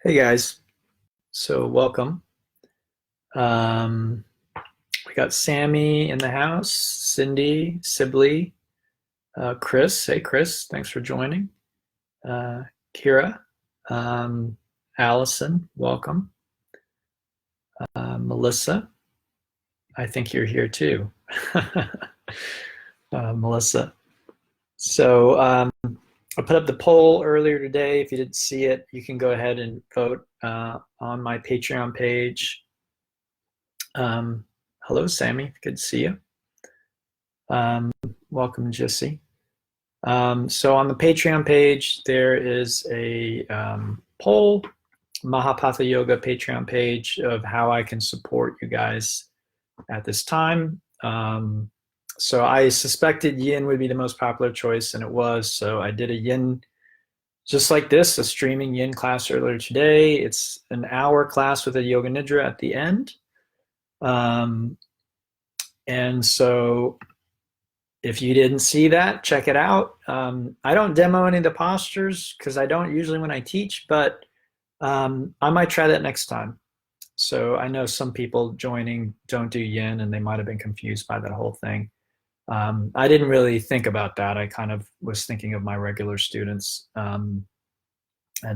Hey guys, so welcome. Um, we got Sammy in the house, Cindy, Sibley, Chris. Hey Chris, thanks for joining. Uh, Kira, um, Allison, welcome. Melissa, I think you're here too. Melissa. So I put up the poll earlier today. If you didn't see it, you can go ahead and vote on my Patreon page. Hello, Sammy. Good to see you. Welcome, Jesse. So on the Patreon page, there is a poll, Mahapatha Yoga Patreon page of how I can support you guys at this time. So I suspected yin would be the most popular choice, and it was. So I did a yin just like this, a streaming yin class earlier today. It's an hour class with a yoga nidra at the end. And so if you didn't see that, check it out. I don't demo any of the postures because I don't usually when I teach, but I might try that next time. So I know some people joining don't do yin and they might have been confused by that whole thing. I didn't really think about that. I kind of was thinking of my regular students, and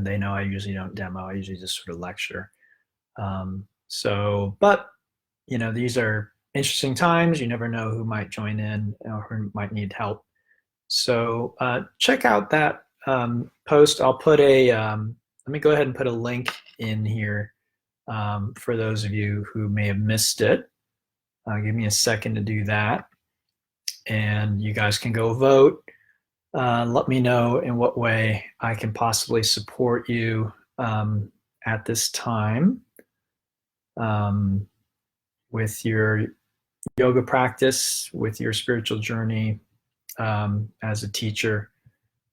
they know I usually don't demo. I usually just sort of lecture. But these are interesting times. You never know who might join in or who might need help. So check out that post. I'll put let me go ahead and put a link in here for those of you who may have missed it. Give me a second to do that. And you guys can go vote. Let me know in what way I can possibly support you at this time with your yoga practice, with your spiritual journey as a teacher.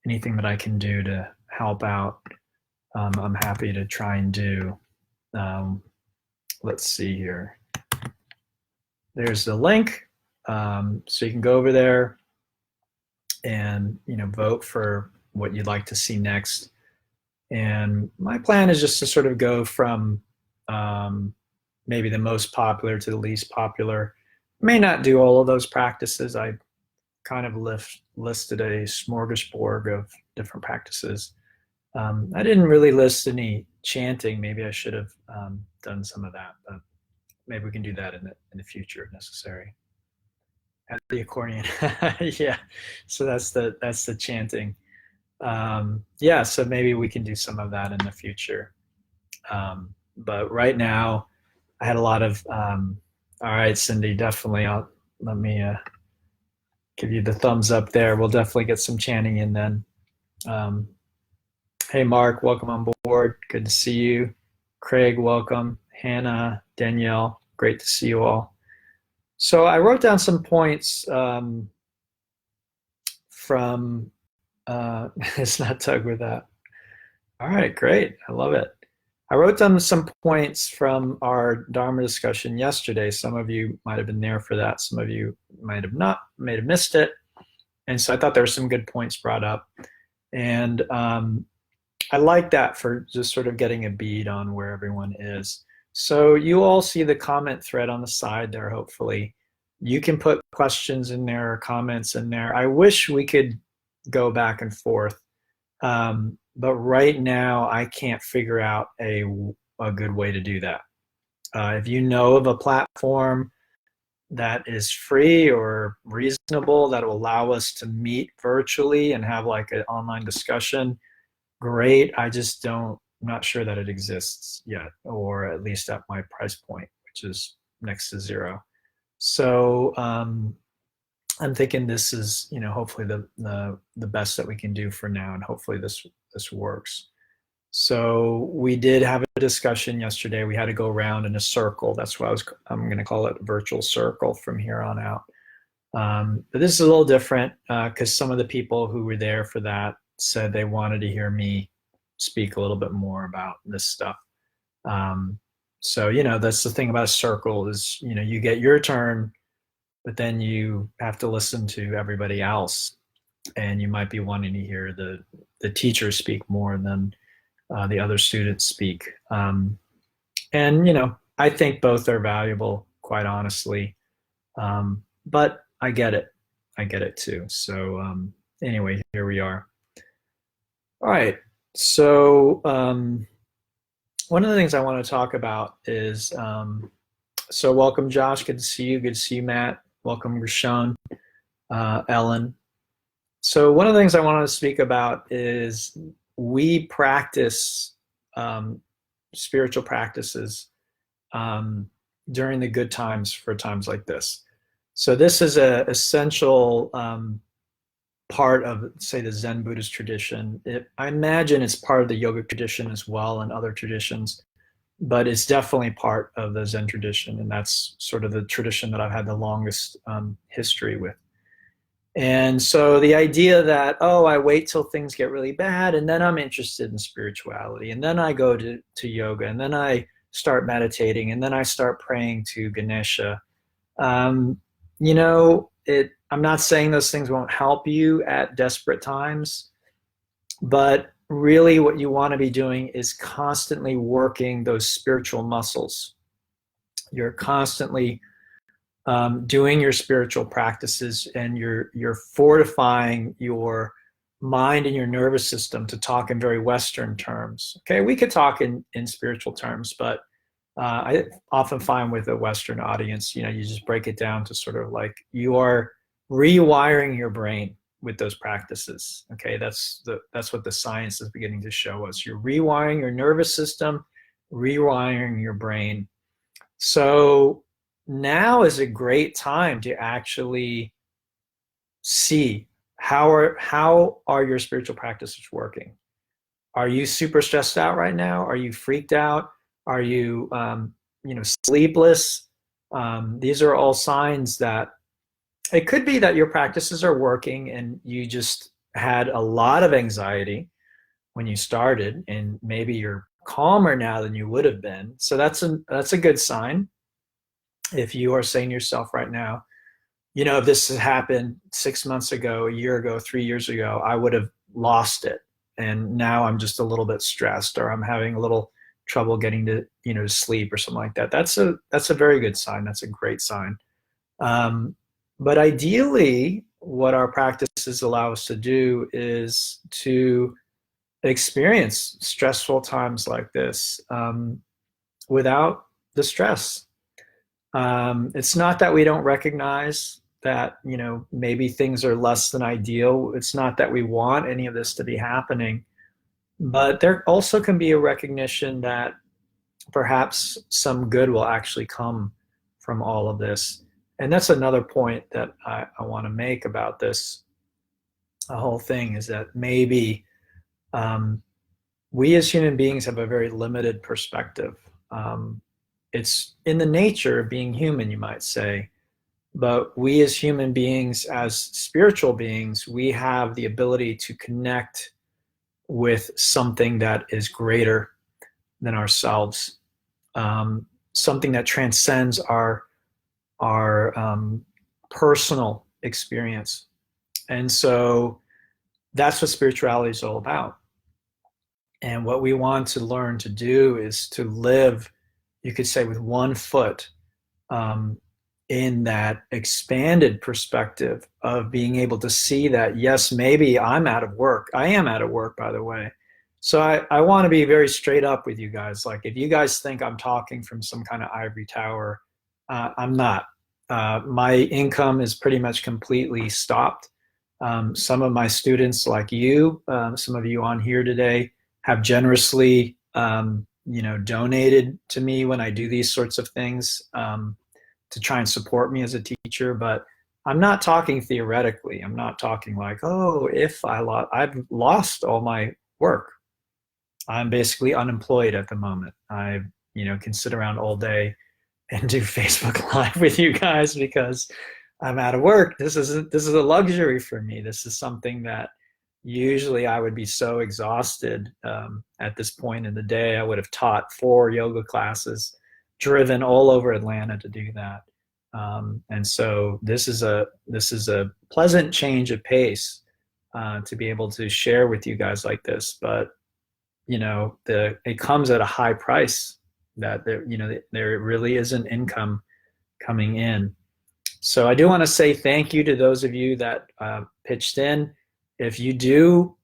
Anything that I can do to help out, I'm happy to try and do. Let's see here. There's the link. So you can go over there and vote for what you'd like to see next. And my plan is just to sort of go from maybe the most popular to the least popular. May not do all of those practices. I kind of listed a smorgasbord of different practices. I didn't really list any chanting. Maybe I should have done some of that, but maybe we can do that in the future if necessary. At the accordion, yeah. So that's the chanting. Yeah, so maybe we can do some of that in the future. But right now, I had a lot of. All right, Cindy, definitely. Let me give you the thumbs up there. We'll definitely get some chanting in then. Hey, Mark, welcome on board. Good to see you. Craig, welcome. Hannah, Danielle, great to see you all. So I wrote down some points from. It's not Tug with that. All right, great. I love it. I wrote down some points from our Dharma discussion yesterday. Some of you might have been there for that. Some of you might have not, may have missed it. And so I thought there were some good points brought up. And I like that for just sort of getting a bead on where everyone is. So you all see the comment thread on the side there, hopefully. You can put questions in there or comments in there. I wish we could go back and forth. But right now, I can't figure out a good way to do that. If you know of a platform that is free or reasonable that will allow us to meet virtually and have like an online discussion, great. I just I'm not sure that it exists yet, or at least at my price point, which is next to zero. So I'm thinking this is, hopefully the best that we can do for now, and hopefully this works. So we did have a discussion yesterday. We had to go around in a circle. That's why I'm going to call it a virtual circle from here on out. But this is a little different because some of the people who were there for that said they wanted to hear me speak a little bit more about this stuff. So, that's the thing about a circle is, you get your turn, but then you have to listen to everybody else. And you might be wanting to hear the teacher speak more than the other students speak. And I think both are valuable, quite honestly. But I get it. I get it too. So anyway, here we are. All right. So one of the things I want to talk about is, so welcome, Josh. Good to see you. Good to see you, Matt. Welcome, Rashawn, Ellen. So one of the things I wanted to speak about is we practice spiritual practices during the good times for times like this. So this is an essential part of, say, the Zen Buddhist tradition. I imagine it's part of the yogic tradition as well and other traditions, but it's definitely part of the Zen tradition, and that's sort of the tradition that I've had the longest history with. And so the idea that, I wait till things get really bad and then I'm interested in spirituality, and then I go to yoga, and then I start meditating, and then I start praying to Ganesha. I'm not saying those things won't help you at desperate times, but really what you want to be doing is constantly working those spiritual muscles. You're constantly doing your spiritual practices, and you're fortifying your mind and your nervous system, to talk in very Western terms. Okay, we could talk in spiritual terms, but I often find with a Western audience, you just break it down to sort of like you are rewiring your brain with those practices. Okay, that's what the science is beginning to show us. You're rewiring your nervous system, rewiring your brain. So now is a great time to actually see how are your spiritual practices working. Are you super stressed out right now? Are you freaked out? Are you sleepless? These are all signs that it could be that your practices are working and you just had a lot of anxiety when you started, and maybe you're calmer now than you would have been. So that's a good sign. If you are saying to yourself right now, if this had happened 6 months ago, a year ago, 3 years ago, I would have lost it. And now I'm just a little bit stressed, or I'm having a little trouble getting to, to sleep or something like that. That's a very good sign. That's a great sign. But ideally, what our practices allow us to do is to experience stressful times like this without the stress. It's not that we don't recognize that, maybe things are less than ideal. It's not that we want any of this to be happening, but there also can be a recognition that perhaps some good will actually come from all of this. And that's another point that I want to make about this whole thing, is that maybe we as human beings have a very limited perspective. It's in the nature of being human, you might say, but we as human beings, as spiritual beings, we have the ability to connect with something that is greater than ourselves, something that transcends our personal experience. And so that's what spirituality is all about. And what we want to learn to do is to live, you could say, with one foot in that expanded perspective of being able to see that, yes, maybe I'm out of work. I am out of work, by the way. So I want to be very straight up with you guys. Like, if you guys think I'm talking from some kind of ivory tower, I'm not. My income is pretty much completely stopped. Some of my students, like you, some of you on here today, have generously donated to me when I do these sorts of things to try and support me as a teacher. But I'm not talking theoretically. I'm not talking like, if I've lost all my work. I'm basically unemployed at the moment. I, can sit around all day and do Facebook Live with you guys because I'm out of work. This is a luxury for me. This is something that usually I would be so exhausted at this point in the day. I would have taught 4 yoga classes, driven all over Atlanta to do that. And so this is a pleasant change of pace to be able to share with you guys like this. But it comes at a high price. That there really is an income coming in. So I do want to say thank you to those of you that pitched in. If you do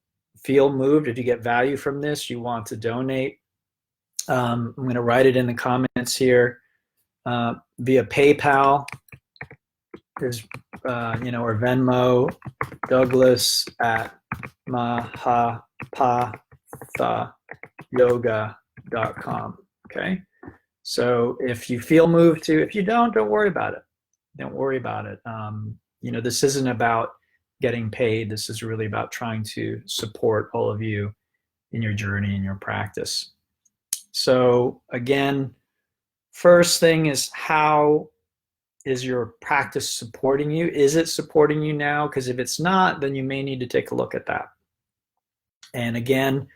feel moved, if you get value from this, you want to donate, I'm going to write it in the comments here via PayPal. There's, or Venmo, Douglas at mahapathayoga.com. Okay. So if you feel moved to, if you don't worry about it. Don't worry about it. This isn't about getting paid. This is really about trying to support all of you in your journey, in your practice. So again, first thing is, how is your practice supporting you? Is it supporting you now? Because if it's not, then you may need to take a look at that. And again,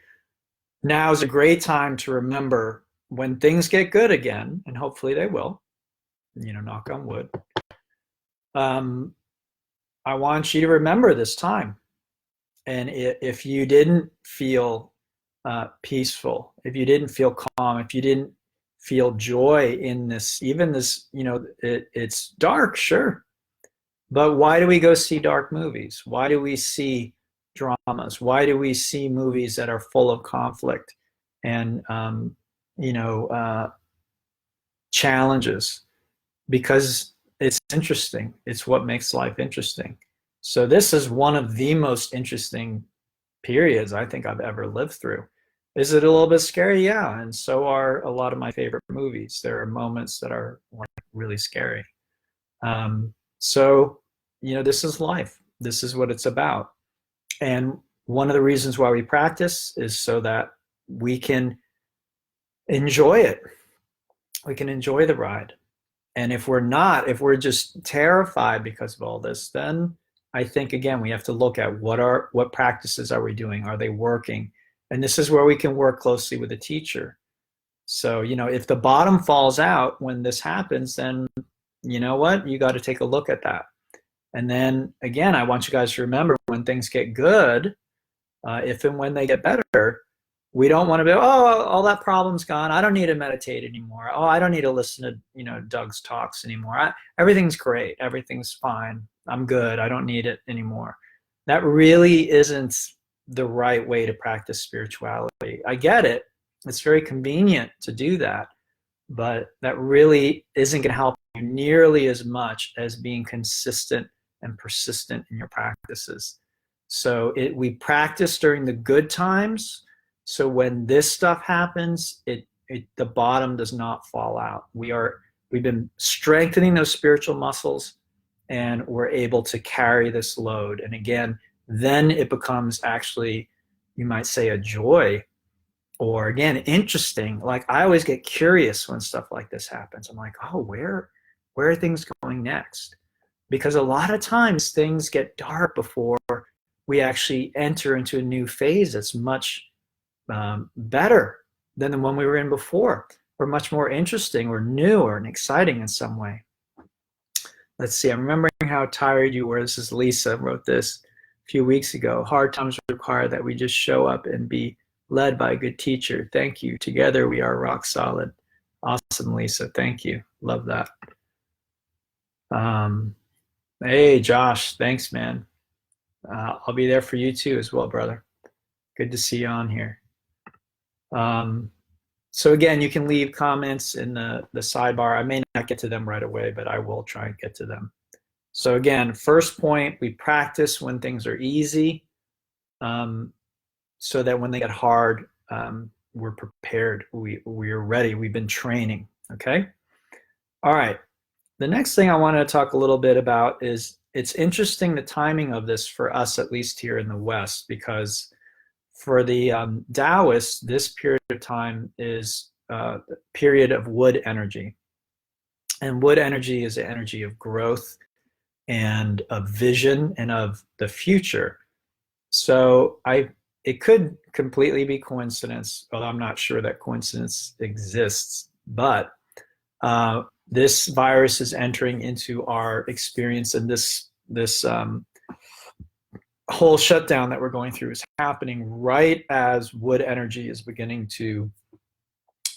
now is a great time to remember, when things get good again, and hopefully they will, knock on wood, I want you to remember this time. And if you didn't feel peaceful, if you didn't feel calm, if you didn't feel joy in this, even this, it's dark, sure. But why do we go see dark movies? Why do we see dramas? Why do we see movies that are full of conflict and, challenges? Because it's interesting. It's what makes life interesting. So this is one of the most interesting periods I think I've ever lived through. Is it a little bit scary? Yeah. And so are a lot of my favorite movies. There are moments that are really scary. So, this is life. This is what it's about. And one of the reasons why we practice is so that we can enjoy it. We can enjoy the ride. And if we're just terrified because of all this, then I think, again, we have to look at what practices are we doing? Are they working? And this is where we can work closely with a teacher. So, if the bottom falls out when this happens, then you know what? You got to take a look at that. And then again, I want you guys to remember, when things get good, if and when they get better, we don't want to be, all that problem's gone. I don't need to meditate anymore. Oh, I don't need to listen to, Doug's talks anymore. Everything's great. Everything's fine. I'm good. I don't need it anymore. That really isn't the right way to practice spirituality. I get it. It's very convenient to do that, but that really isn't going to help you nearly as much as being consistent and persistent in your practices. So we practice during the good times. So when this stuff happens, the bottom does not fall out. We've been strengthening those spiritual muscles, and we're able to carry this load. And again, then it becomes actually, you might say, a joy, or again, interesting. Like, I always get curious when stuff like this happens. I'm like, oh, where are things going next? Because a lot of times things get dark before we actually enter into a new phase that's much better than the one we were in before, or much more interesting or new or exciting in some way. Let's see, I'm remembering how tired you were. This is Lisa, wrote this a few weeks ago. Hard times require that we just show up and be led by a good teacher. Thank you. Together we are rock solid. Awesome, Lisa. Thank you. Love that. Hey, Josh. Thanks, man. I'll be there for you too as well, brother. Good to see you on here. So again, you can leave comments in the sidebar. I may not get to them right away, but I will try and get to them. So again, first point, we practice when things are easy, so that when they get hard, we're prepared. We're ready. We've been training. Okay. All right. The next thing I wanted to talk a little bit about is, it's interesting, the timing of this for us, at least here in the West, because for the Taoists, this period of time is a period of wood energy. And wood energy is the energy of growth and of vision and of the future. So it could completely be coincidence, although I'm not sure that coincidence exists. But this virus is entering into our experience, and this whole shutdown that we're going through is happening right as wood energy is beginning to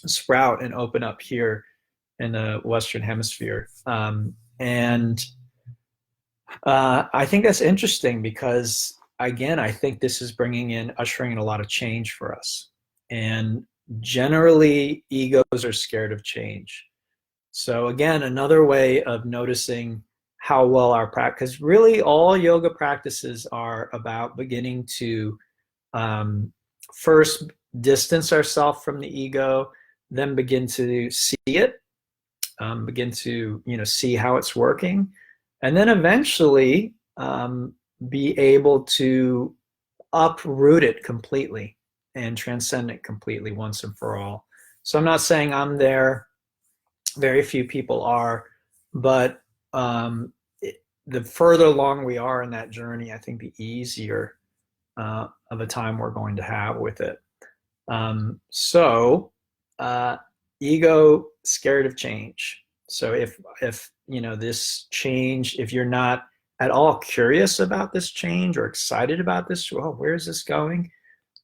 sprout and open up here in the Western Hemisphere. And I think that's interesting because, again, I think this is ushering in a lot of change for us. And generally, egos are scared of change. So again, another way of noticing how well our practice, because really all yoga practices are about beginning to first distance ourselves from the ego, then begin to see it, begin to see how it's working, and then eventually be able to uproot it completely and transcend it completely once and for all. So I'm not saying I'm there. Very few people are, but the further along we are in that journey, I think the easier of a time we're going to have with it. Ego scared of change. So if this change, if you're not at all curious about this change or excited about this, well, where's this going?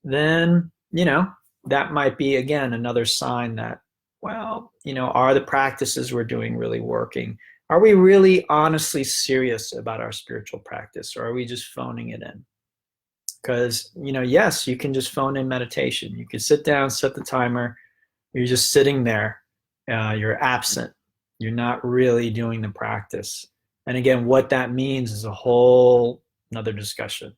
Then that might be again another sign that, well, are the practices we're doing really working? Are we really honestly serious about our spiritual practice, or are we just phoning it in? Because, yes, you can just phone in meditation. You can sit down, set the timer. You're just sitting there. You're absent. You're not really doing the practice. And again, what that means is a whole another discussion.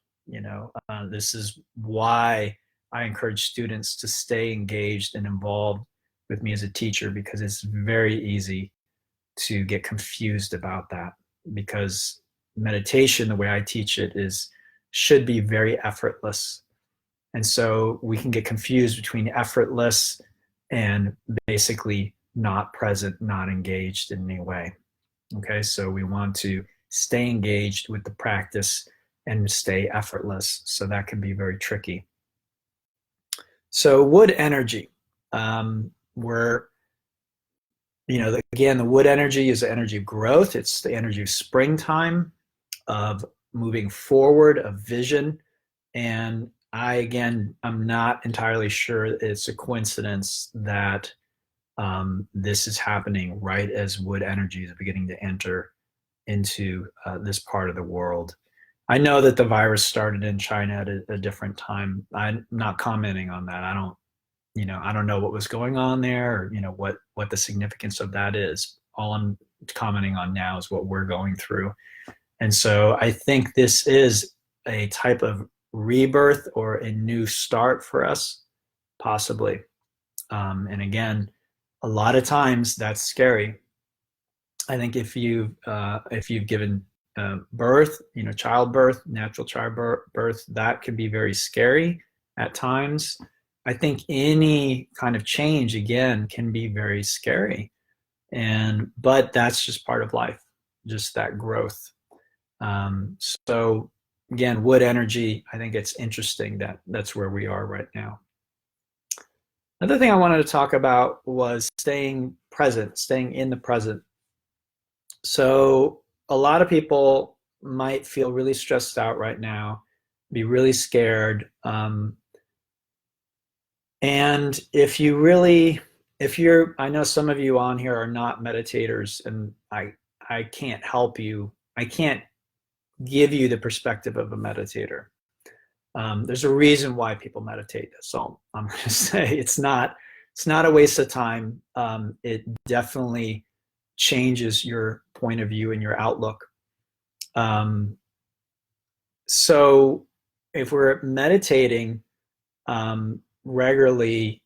This is why I encourage students to stay engaged and involved with me as a teacher, because it's very easy to get confused about that, because meditation, the way I teach it, should be very effortless. And so we can get confused between effortless and basically not present, not engaged in any way. Okay, so we want to stay engaged with the practice and stay effortless. So that can be very tricky. So wood energy, again, the wood energy is the energy of growth. It's the energy of springtime, of moving forward, of vision. And I'm not entirely sure it's a coincidence that this is happening right as wood energy is beginning to enter into this part of the world. I know that the virus started in China at a different time. I'm not commenting on that. I don't know what was going on there, or what the significance of that is. All I'm commenting on now is what we're going through. And so I think this is a type of rebirth or a new start for us, possibly. And again, a lot of times that's scary. I think if you've given birth, childbirth, natural childbirth, that can be very scary at times. I think any kind of change, again, can be very scary. But that's just part of life, just that growth. So again, wood energy, I think it's interesting that that's where we are right now. Another thing I wanted to talk about was staying present, staying in the present. So a lot of people might feel really stressed out right now, be really scared. And I know some of you on here are not meditators, and I can't help you. I can't give you the perspective of a meditator. There's a reason why people meditate. So I'm going to say it's not a waste of time. It definitely changes your point of view and your outlook. So if we're meditating regularly,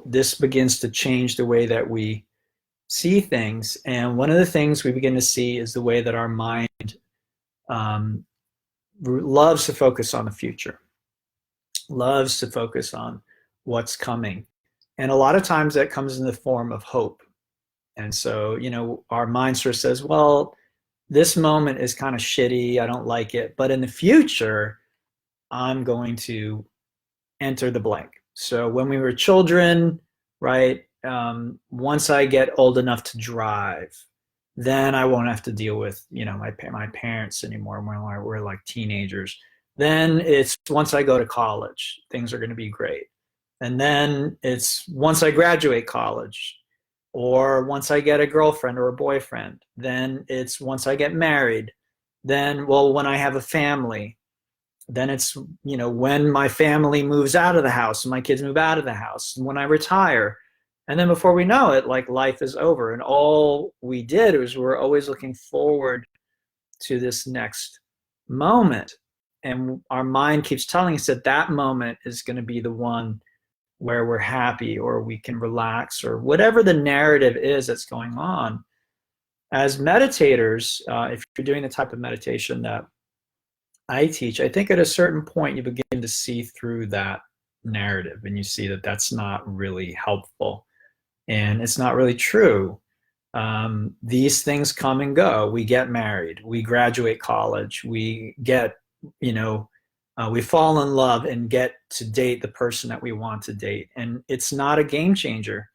this begins to change the way that we see things. And one of the things we begin to see is the way that our mind loves to focus on the future. loves to focus on what's coming. And a lot of times that comes in the form of hope. And so, our mind sort of says, well, this moment is kind of shitty. I don't like it. But in the future, I'm going to enter the blank. So when we were children, right, once I get old enough to drive, then I won't have to deal with, my parents anymore when we're like teenagers. Then it's once I go to college, things are going to be great. And then it's once I graduate college, or once I get a girlfriend or a boyfriend. Then it's once I get married. Then, well, when I have a family. Then it's, when my family moves out of the house and my kids move out of the house, and when I retire. And then before we know it, like, life is over. And all we did was we're always looking forward to this next moment. And our mind keeps telling us that that moment is going to be the one where we're happy or we can relax, or whatever the narrative is that's going on. As meditators, if you're doing the type of meditation that I teach, I think at a certain point you begin to see through that narrative, and you see that that's not really helpful and it's not really true. These things come and go. We get married, we graduate college, we get, we fall in love and get to date the person that we want to date. And it's not a game changer.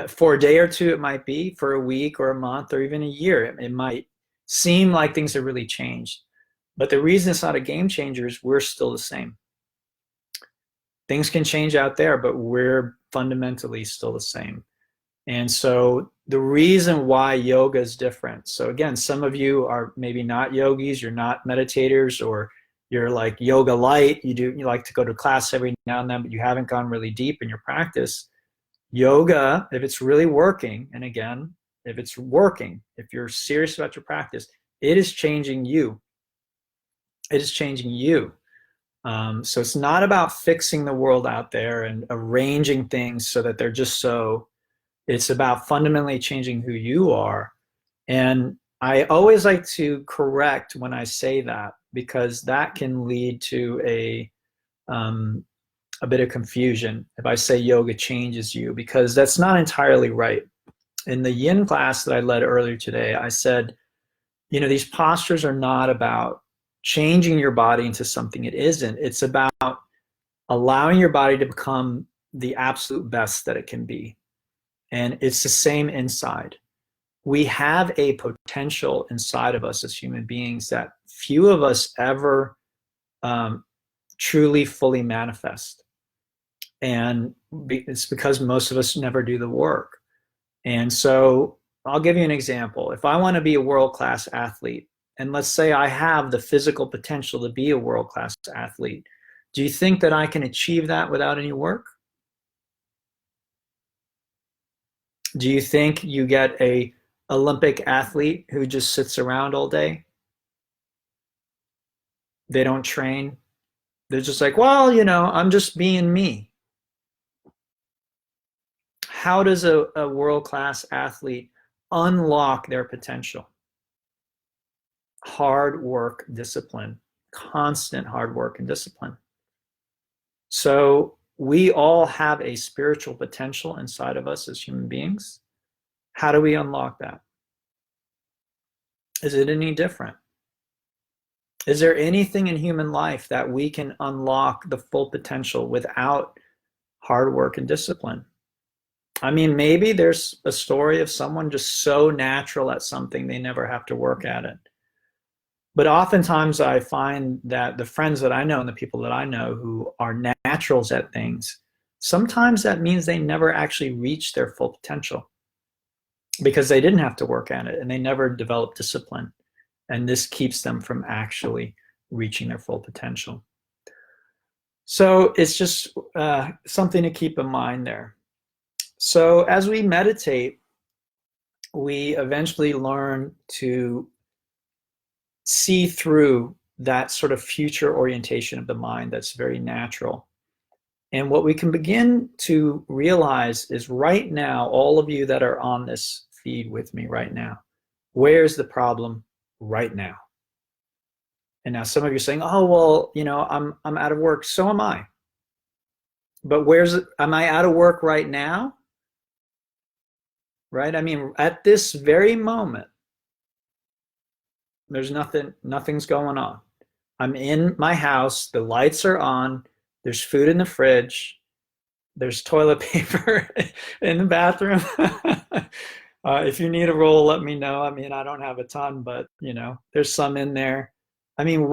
For a day or two, it might be. For a week or a month or even a year, it might seem like things have really changed. But the reason it's not a game changer is we're still the same. Things can change out there, but we're fundamentally still the same. And so the reason why yoga is different. So again, some of you are maybe not yogis, you're not meditators, or you're like yoga light. You like to go to class every now and then, but you haven't gone really deep in your practice. Yoga, if it's really working, and again, if it's working, if you're serious about your practice, it is changing you. It is changing you. So it's not about fixing the world out there and arranging things so that they're just so. It's about fundamentally changing who you are. And I always like to correct when I say that, because that can lead to a bit of confusion if I say yoga changes you, because that's not entirely right. In the yin class that I led earlier today, I said, these postures are not about changing your body into something it isn't. It's about allowing your body to become the absolute best that it can be. And it's the same inside. We have a potential inside of us as human beings that few of us ever truly fully manifest. And it's because most of us never do the work. And so I'll give you an example. If I want to be a world-class athlete, and let's say I have the physical potential to be a world-class athlete, do you think that I can achieve that without any work? Do you think you get a Olympic athlete who just sits around all day? They don't train. They're just like, well, I'm just being me. How does a world-class athlete unlock their potential? Hard work, discipline, constant hard work and discipline. So we all have a spiritual potential inside of us as human beings. How do we unlock that? Is it any different? Is there anything in human life that we can unlock the full potential without hard work and discipline? I mean, maybe there's a story of someone just so natural at something they never have to work at it. But oftentimes I find that the friends that I know and the people that I know who are naturals at things, sometimes that means they never actually reach their full potential because they didn't have to work at it and they never developed discipline. And this keeps them from actually reaching their full potential. So it's just something to keep in mind there. So as we meditate, we eventually learn to see through that sort of future orientation of the mind that's very natural. And what we can begin to realize is right now, all of you that are on this feed with me right now, where's the problem right now? And now some of you are saying, oh, well, I'm out of work. So am I. But am I out of work right now? Right? I mean, at this very moment, there's nothing's going on. I'm in my house, the lights are on, there's food in the fridge, there's toilet paper in the bathroom. If you need a roll, let me know. I mean, I don't have a ton, but there's some in there. I mean, it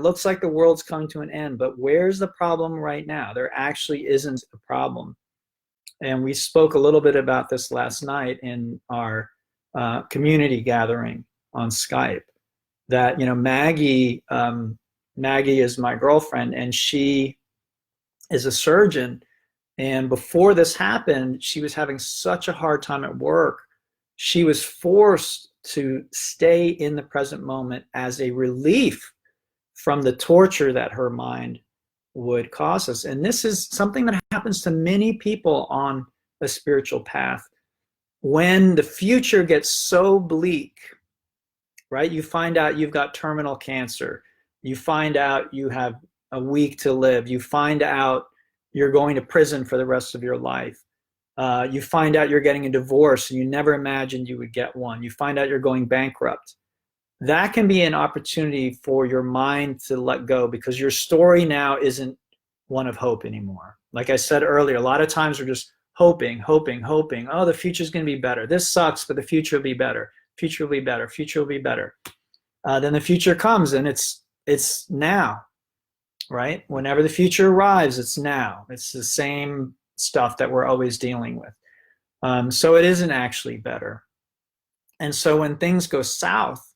looks like the world's coming to an end, but where's the problem right now? There actually isn't a problem. And we spoke a little bit about this last night in our community gathering on Skype. That Maggie is my girlfriend, and she is a surgeon. And before this happened, she was having such a hard time at work. She was forced to stay in the present moment as a relief from the torture that her mind would cause us. And this is something that happens to many people on a spiritual path. When the future gets so bleak, right? You find out you've got terminal cancer. You find out you have a week to live. You find out you're going to prison for the rest of your life. You find out you're getting a divorce and you never imagined you would get one. You find out you're going bankrupt. That can be an opportunity for your mind to let go, because your story now isn't one of hope anymore. Like I said earlier, a lot of times we're just hoping. Oh, the future's going to be better. This sucks, but the future will be better. Future will be better. Future will be better. Then the future comes, and it's now, right? Whenever the future arrives, it's now. It's the same stuff that we're always dealing with. So it isn't actually better. And so when things go south,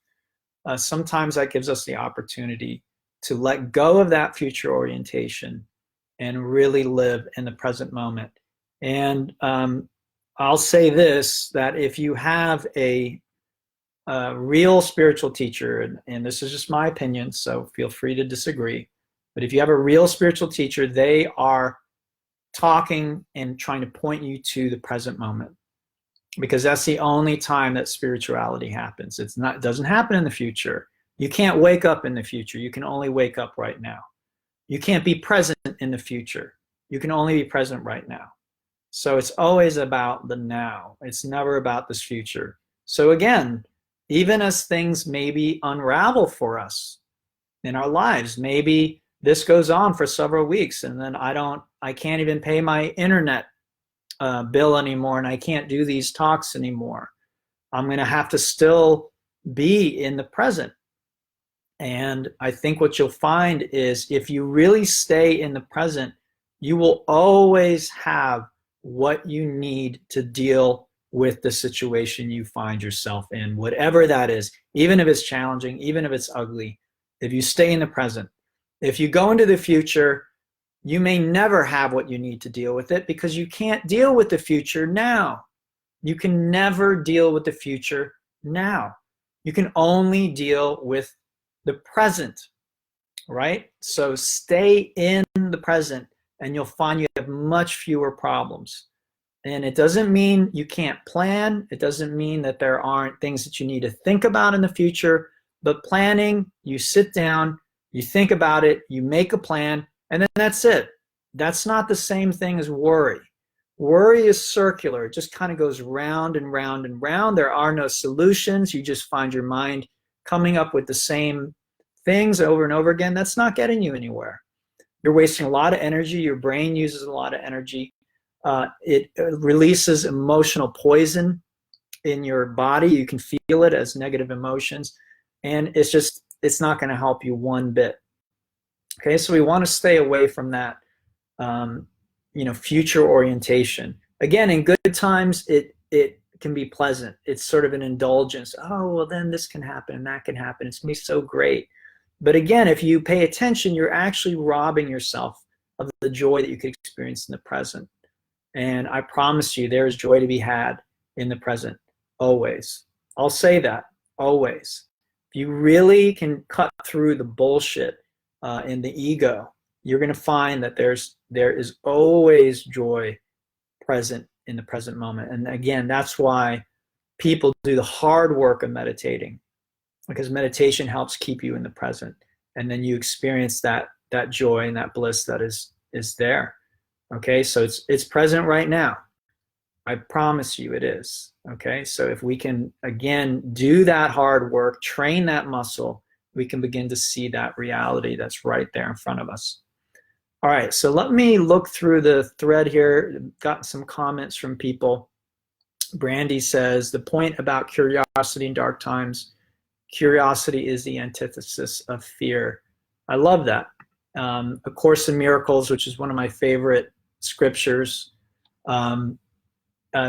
sometimes that gives us the opportunity to let go of that future orientation and really live in the present moment. And I'll say this, that if you have a real spiritual teacher, and this is just my opinion, so feel free to disagree, but if you have a real spiritual teacher, they are talking and trying to point you to the present moment, because that's the only time that spirituality happens. It doesn't happen in the future. You can't wake up in the future. You can only wake up right now. You can't be present in the future. You can only be present right now. So it's always about the now. It's never about this future. So again, even as things maybe unravel for us in our lives, maybe this goes on for several weeks, and then I can't even pay my internet bill anymore, and I can't do these talks anymore. I'm going to have to still be in the present. And I think what you'll find is, if you really stay in the present, you will always have what you need to deal with the situation you find yourself in, whatever that is, even if it's challenging, even if it's ugly. If you stay in the present, if you go into the future, you may never have what you need to deal with it, because you can't deal with the future now. You can never deal with the future now. You can only deal with the present, right? So stay in the present, and you'll find you have much fewer problems. And it doesn't mean you can't plan. It doesn't mean that there aren't things that you need to think about in the future. But planning, you sit down, you think about it, you make a plan, and then that's it. That's not the same thing as worry. Worry is circular. It just kind of goes round and round and round. There are no solutions. You just find your mind coming up with the same things over and over again. That's not getting you anywhere. You're wasting a lot of energy. Your brain uses a lot of energy. It releases emotional poison in your body. You can feel it as negative emotions. And it's not going to help you one bit. Okay, so we want to stay away from that, future orientation. Again, in good times, it can be pleasant. It's sort of an indulgence. Oh, well, then this can happen and that can happen. It's going to be so great. But again, if you pay attention, you're actually robbing yourself of the joy that you could experience in the present. And I promise you, there is joy to be had in the present, always. I'll say that, always. If you really can cut through the bullshit in the ego, you're going to find that there is always joy present in the present moment. And again, that's why people do the hard work of meditating, because meditation helps keep you in the present. And then you experience that that joy and that bliss that is there. Okay, so it's present right now. I promise you it is. Okay, so if we can, again, do that hard work, train that muscle, we can begin to see that reality that's right there in front of us. All right, so let me look through the thread here. Got some comments from people. Brandy says, the point about curiosity in dark times, curiosity is the antithesis of fear. I love that. A Course in Miracles, which is one of my favorite scriptures,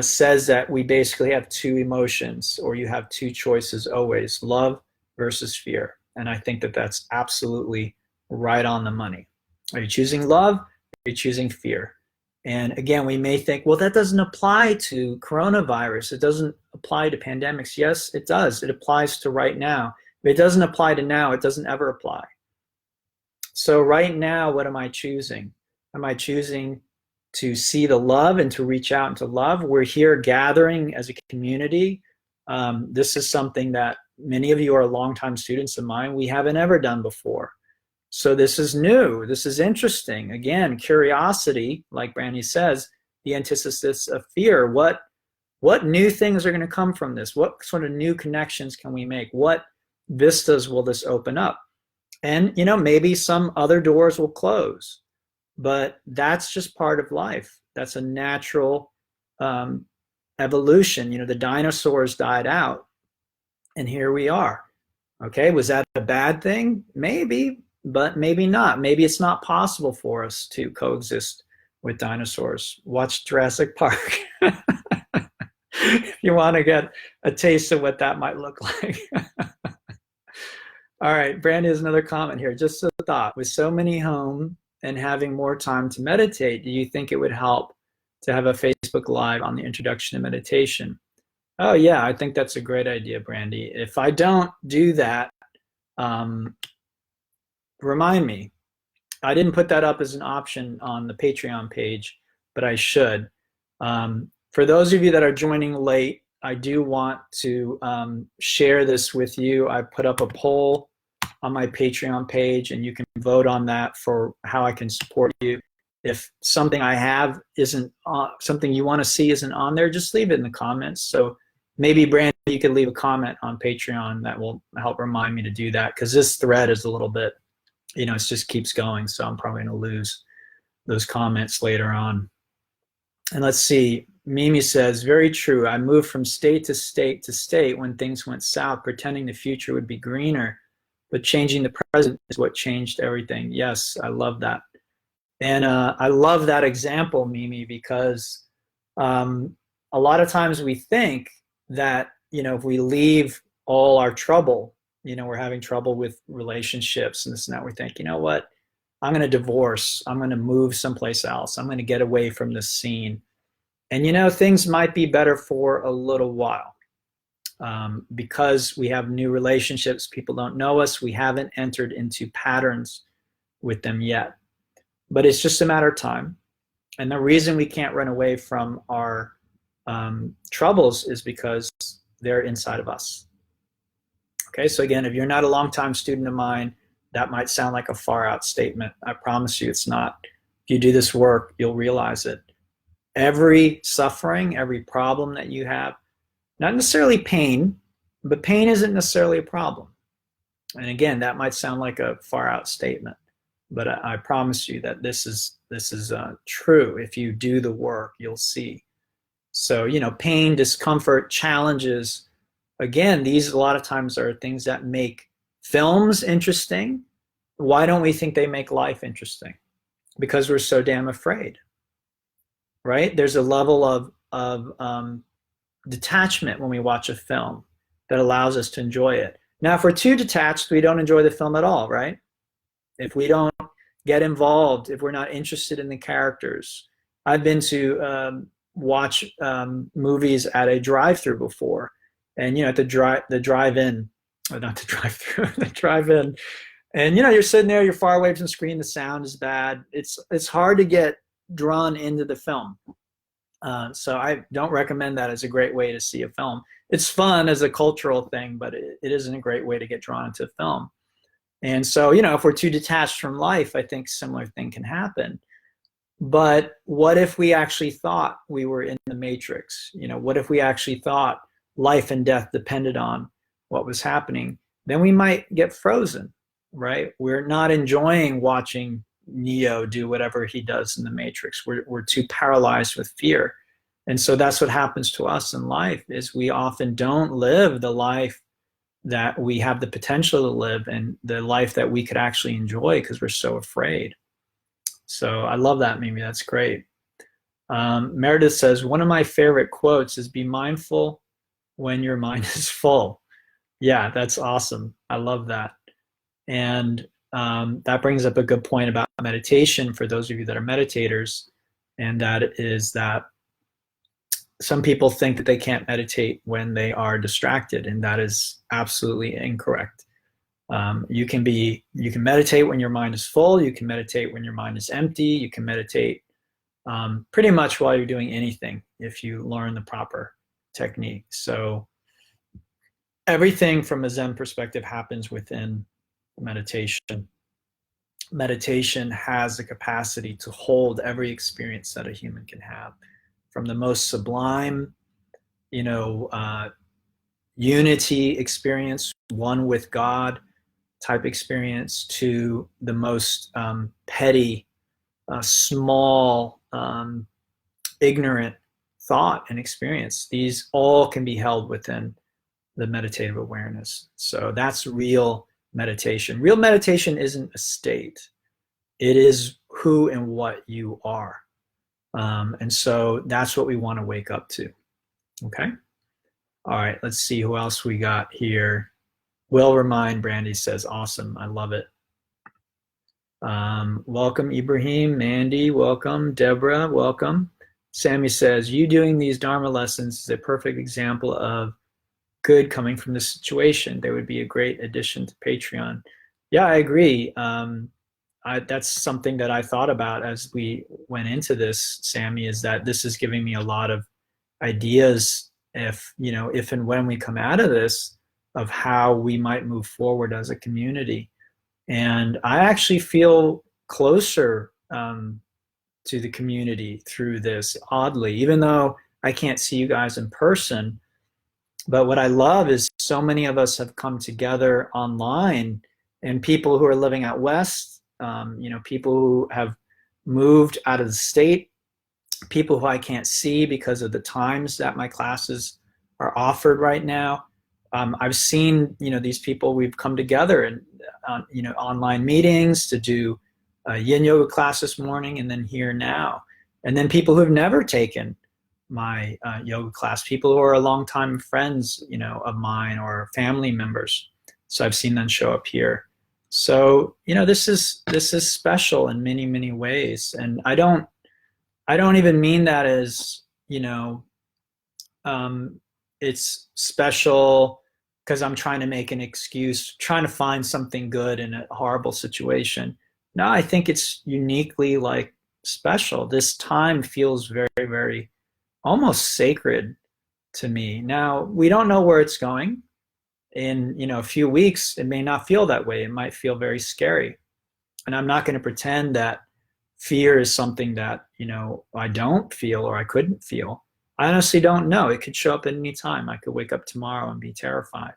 says that we basically have two emotions, or you have two choices always, love versus fear. And I think that that's absolutely right on the money. Are you choosing love? Are you choosing fear? And again, we may think, well, that doesn't apply to coronavirus. It doesn't apply to pandemics. Yes, it does. It applies to right now. If it doesn't apply to now, it doesn't ever apply. So right now, what am I choosing? Am I choosing to see the love and to reach out into love? We're here gathering as a community. This is something that many of you are longtime students of mine. We haven't ever done before. So this is new. This is interesting. Again, curiosity, like Brandy says, the antithesis of fear. What new things are going to come from this? What sort of new connections can we make? What vistas will this open up? And, maybe some other doors will close, but that's just part of life. That's a natural evolution. The dinosaurs died out, and here we are. Okay, was that a bad thing? Maybe, but maybe not. Maybe it's not possible for us to coexist with dinosaurs. Watch Jurassic Park if you want to get a taste of what that might look like. All right, Brandy has another comment here. Just a thought. With so many home and having more time to meditate, do you think it would help to have a Facebook Live on the introduction to meditation? Oh, yeah, I think that's a great idea, Brandy. If I don't do that, remind me. I didn't put that up as an option on the Patreon page, but I should. For those of you that are joining late, I do want to share this with you. I put up a poll on my Patreon page, and you can vote on that for how I can support you. If something I have isn't something you want to see isn't on there, just leave it in the comments. So maybe, Brandon, you could leave a comment on Patreon that will help remind me to do that, because this thread is a little bit, it just keeps going, so I'm probably going to lose those comments later on. And let's see, Mimi says, very true. I moved from state to state to state when things went south, pretending the future would be greener, but changing the present is what changed everything. Yes, I love that. And I love that example, Mimi, because a lot of times we think that, if we leave all our trouble, we're having trouble with relationships and this and that, we think, what, I'm going to divorce. I'm going to move someplace else. I'm going to get away from this scene. And, things might be better for a little while. Because we have new relationships, people don't know us, we haven't entered into patterns with them yet. But it's just a matter of time. And the reason we can't run away from our troubles is because they're inside of us. Okay, so again, if you're not a longtime student of mine, that might sound like a far out statement. I promise you it's not. If you do this work, you'll realize it. Every suffering, every problem that you have, not necessarily pain, but pain isn't necessarily a problem. And again, that might sound like a far out statement, but I promise you that this is true. If you do the work, you'll see. So, pain, discomfort, challenges, again, these a lot of times are things that make films interesting. Why don't we think they make life interesting? Because we're so damn afraid, right? There's a level of detachment when we watch a film that allows us to enjoy it. Now, if we're too detached, we don't enjoy the film at all, right? If we don't get involved, if we're not interested in the characters. I've been to watch movies at a drive-through before, and at the drive-in, or not the drive-through, the drive-in, and you're sitting there, you're far away from the screen, the sound is bad. It's hard to get drawn into the film. So I don't recommend that as a great way to see a film. It's fun as a cultural thing, but it isn't a great way to get drawn into film. And so, you know, if we're too detached from life, I think similar thing can happen. But what if we actually thought we were in the matrix? You know, what if we actually thought life and death depended on what was happening? Then we might get frozen, right? We're not enjoying watching Neo do whatever he does in the matrix. We're too paralyzed with fear. And so that's what happens to us in life is we often don't live the life that we have the potential to live and the life that we could actually enjoy because we're so afraid. So I love that, Mimi. That's great. Meredith says, one of my favorite quotes is be mindful when your mind is full. Yeah, that's awesome. I love that. And that brings up a good point about meditation for those of you that are meditators. And that is that some people think that they can't meditate when they are distracted, and that is absolutely incorrect. You can meditate when your mind is full. You can meditate when your mind is empty. You can meditate pretty much while you're doing anything if you learn the proper technique. So everything from a Zen perspective happens within meditation. Meditation has the capacity to hold every experience that a human can have, from the most sublime, unity experience, one with God type experience, to the most petty, small, ignorant thought and experience. These all can be held within the meditative awareness. So that's real meditation. Real meditation isn't a state. It is who and what you are. And so that's what we want to wake up to. Okay. All right. Let's see who else we got here. Will Remind, Brandy says, awesome. I love it. Welcome, Ibrahim. Mandy, welcome. Deborah, welcome. Sammy says, you doing these Dharma lessons is a perfect example of good coming from this situation. They would be a great addition to Patreon. Yeah, I agree. That's something that I thought about as we went into this, Sammy, is that this is giving me a lot of ideas if and when we come out of this, of how we might move forward as a community. And I actually feel closer to the community through this, oddly, even though I can't see you guys in person. But what I love is so many of us have come together online, and people who are living out west, people who have moved out of the state, people who I can't see because of the times that my classes are offered right now. I've seen, these people, we've come together in, online meetings to do yin yoga class this morning, and then here now. And then people who've never taken my yoga class, people who are longtime friends, of mine or family members. So I've seen them show up here. So, this is special in many, many ways. And I don't even mean that as, it's special because I'm trying to make an excuse, trying to find something good in a horrible situation. No, I think it's uniquely special. This time feels very, very almost sacred to me. Now, we don't know where it's going. In a few weeks, it may not feel that way. It might feel very scary. And I'm not going to pretend that fear is something that, I don't feel or I couldn't feel. I honestly don't know. It could show up at any time. I could wake up tomorrow and be terrified.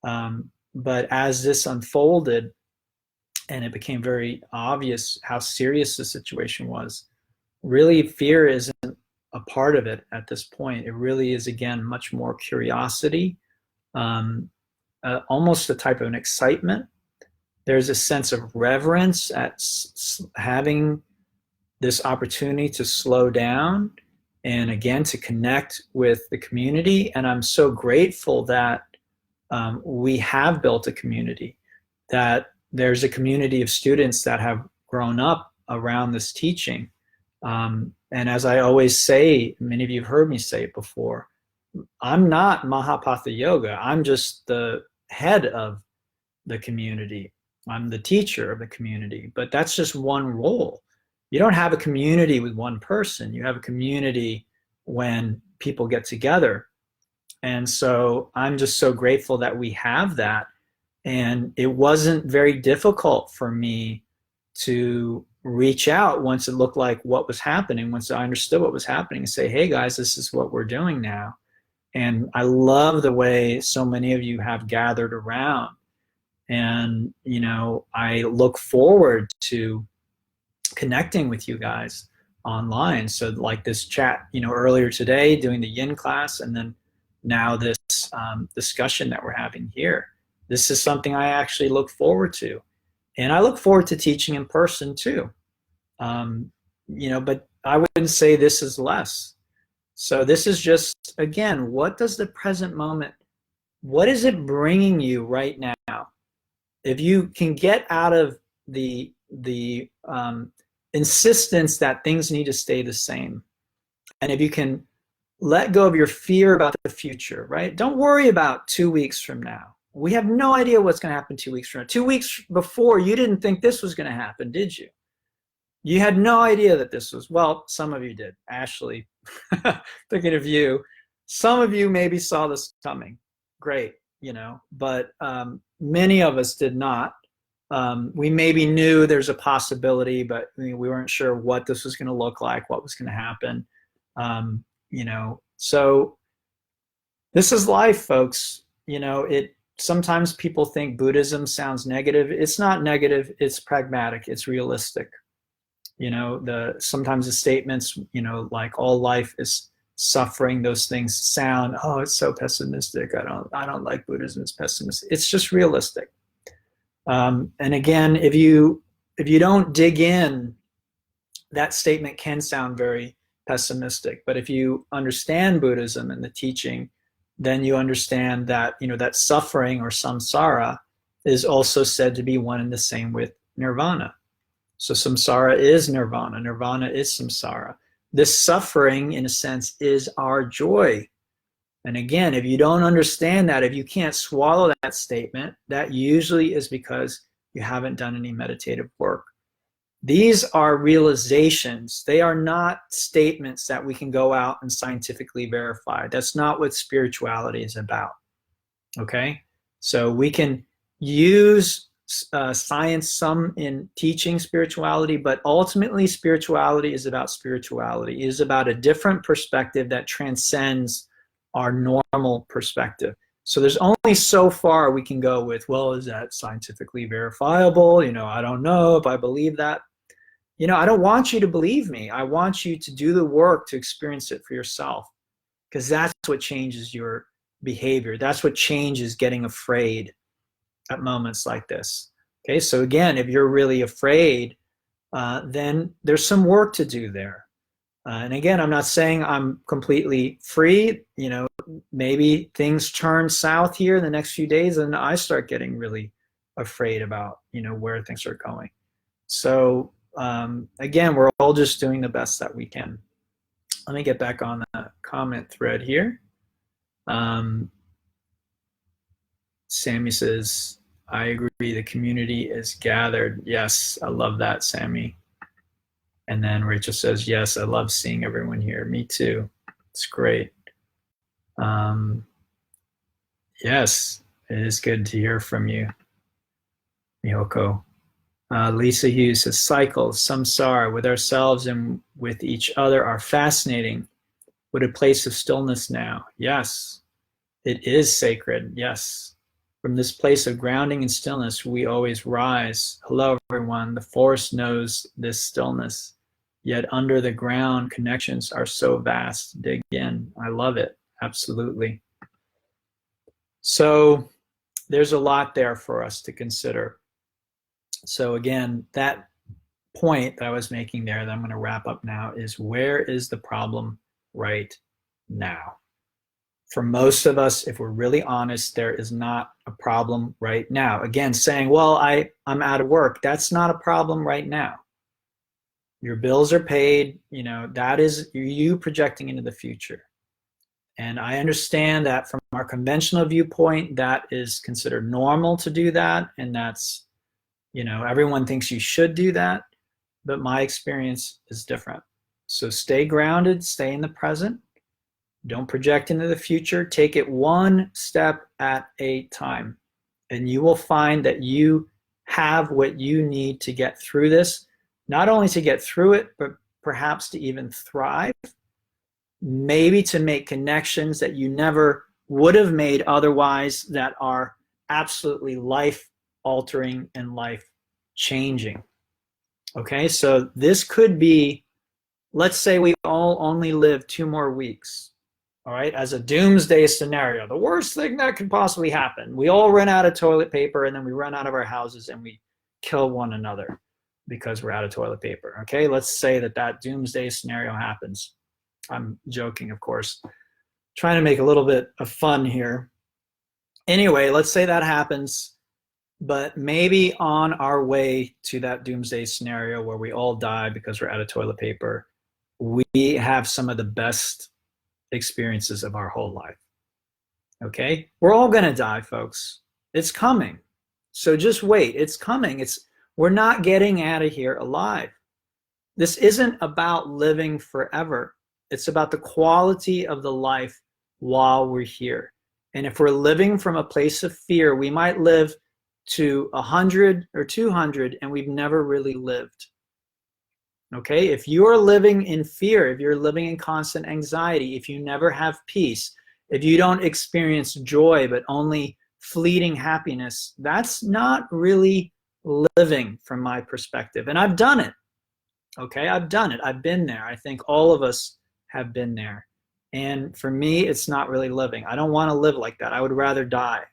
But as this unfolded and it became very obvious how serious the situation was, really fear isn't a part of it at this point. It really is, again, much more curiosity, almost a type of an excitement. There's a sense of reverence at having this opportunity to slow down and, again, to connect with the community. And I'm so grateful that we have built a community, that there's a community of students that have grown up around this teaching. And as I always say, many of you have heard me say it before, I'm not Mahapatha Yoga. I'm just the head of the community. I'm the teacher of the community, but that's just one role. You don't have a community with one person. You have a community when people get together. And so I'm just so grateful that we have that. And it wasn't very difficult for me to reach out once it looked like what was happening, once I understood what was happening, and say, hey guys, this is what we're doing now. And I love the way so many of you have gathered around. And, I look forward to connecting with you guys online. So like this chat, earlier today doing the yin class, and then now this discussion that we're having here. This is something I actually look forward to. And I look forward to teaching in person too. But I wouldn't say this is less. So this is just, again, what does the present moment, what is it bringing you right now? If you can get out of the insistence that things need to stay the same, and if you can let go of your fear about the future, right? Don't worry about 2 weeks from now. We have no idea what's going to happen 2 weeks from now. 2 weeks before, you didn't think this was going to happen, did you? You had no idea that this was, well, some of you did. Ashley, thinking of you. Some of you maybe saw this coming. Great, but many of us did not. We maybe knew there's a possibility, but we weren't sure what this was going to look like, what was going to happen. So this is life, folks. Sometimes people think Buddhism sounds negative. It's not negative. It's pragmatic. It's realistic. Sometimes the statements, like all life is suffering, those things sound, oh, it's so pessimistic. I don't like Buddhism. It's pessimistic. It's just realistic. And again, if you don't dig in, that statement can sound very pessimistic. But if you understand Buddhism and the teaching, then you understand that, that suffering or samsara is also said to be one and the same with nirvana. So samsara is nirvana. Nirvana is samsara. This suffering, in a sense, is our joy. And again, if you don't understand that, if you can't swallow that statement, that usually is because you haven't done any meditative work. These are realizations. They are not statements that we can go out and scientifically verify. That's not what spirituality is about. Okay? So we can use science some in teaching spirituality, but ultimately spirituality is about spirituality. It is about a different perspective that transcends our normal perspective. So there's only so far we can go with, well, is that scientifically verifiable? I don't know if I believe that. I don't want you to believe me. I want you to do the work to experience it for yourself, because that's what changes your behavior. That's what changes getting afraid at moments like this. Okay, so again, if you're really afraid, then there's some work to do there. And again, I'm not saying I'm completely free. Maybe things turn south here in the next few days and I start getting really afraid about, where things are going. So again, we're all just doing the best that we can. Let me get back on the comment thread here. Sammy says, I agree, the community is gathered. Yes, I love that, Sammy. And then Rachel says, yes, I love seeing everyone here. Me too. It's great. Yes, it is good to hear from you, Miyoko. Lisa Hughes says, cycles, samsara, with ourselves and with each other are fascinating. What a place of stillness now. Yes, it is sacred. Yes. From this place of grounding and stillness, we always rise. Hello, everyone. The forest knows this stillness, yet under the ground, connections are so vast. Dig in. I love it. Absolutely. So there's a lot there for us to consider. So again, that point that I was making there that I'm going to wrap up now is, where is the problem right now? For most of us, if we're really honest, there is not a problem right now. Again, saying, well, I'm out of work, that's not a problem right now. Your bills are paid, that is you projecting into the future. And I understand that from our conventional viewpoint, that is considered normal to do that. And that's, everyone thinks you should do that. But my experience is different. So stay grounded, stay in the present. Don't project into the future. Take it one step at a time. and you will find that you have what you need to get through this, not only to get through it, but perhaps to even thrive, maybe to make connections that you never would have made otherwise, that are absolutely life altering and life changing. Okay, so this could be, let's say we all only live 2 more weeks, all right, as a doomsday scenario, the worst thing that could possibly happen. We all run out of toilet paper, and then we run out of our houses and we kill one another because we're out of toilet paper. Okay, let's say that doomsday scenario happens. I'm joking, of course, trying to make a little bit of fun here. Anyway, let's say that happens, but maybe on our way to that doomsday scenario where we all die because we're out of toilet paper, we have some of the best experiences of our whole life. Okay? We're all going to die, folks. It's coming. So just wait. It's coming. We're not getting out of here alive. This isn't about living forever. It's about the quality of the life while we're here. And if we're living from a place of fear, we might live to 100 or 200 and we've never really lived. Okay, if you're living in fear, if you're living in constant anxiety, if you never have peace, if you don't experience joy but only fleeting happiness, that's not really living from my perspective. And I've done it. Okay, I've done it. I've been there. I think all of us have been there. And for me, it's not really living. I don't want to live like that. I would rather die.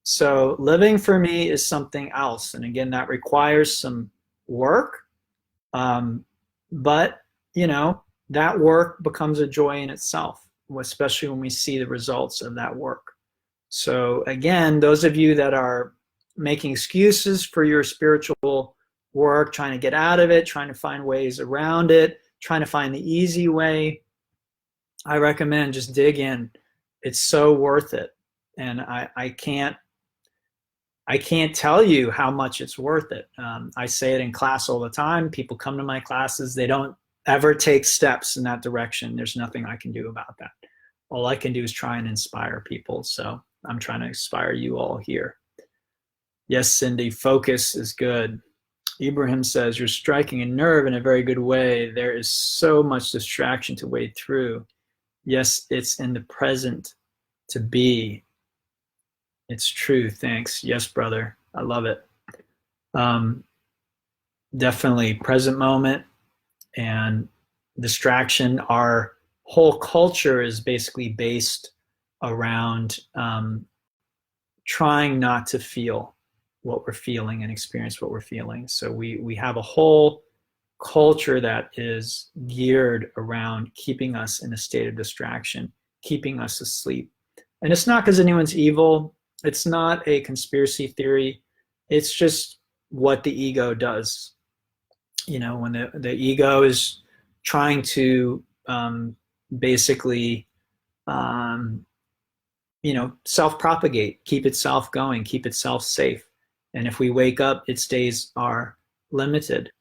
So living for me is something else. And again, that requires some work. But, you know, that work becomes a joy in itself, especially when we see the results of that work. So again, those of you that are making excuses for your spiritual work, trying to get out of it, trying to find ways around it, trying to find the easy way, I recommend just dig in. It's so worth it. And I can't tell you how much it's worth it. I say it in class all the time. People come to my classes. They don't ever take steps in that direction. There's nothing I can do about that. All I can do is try and inspire people. So I'm trying to inspire you all here. Yes, Cindy, focus is good. Ibrahim says, you're striking a nerve in a very good way. There is so much distraction to wade through. Yes, it's in the present to be. It's true. Thanks. Yes, brother. I love it. Definitely present moment and distraction. Our whole culture is basically based around trying not to feel what we're feeling and experience what we're feeling. So we have a whole culture that is geared around keeping us in a state of distraction, keeping us asleep. And it's not because anyone's evil. It's not a conspiracy theory. It's just what the ego does. You know, when the ego is trying to basically, you know, self-propagate, keep itself going, keep itself safe. And if we wake up, its days are limited.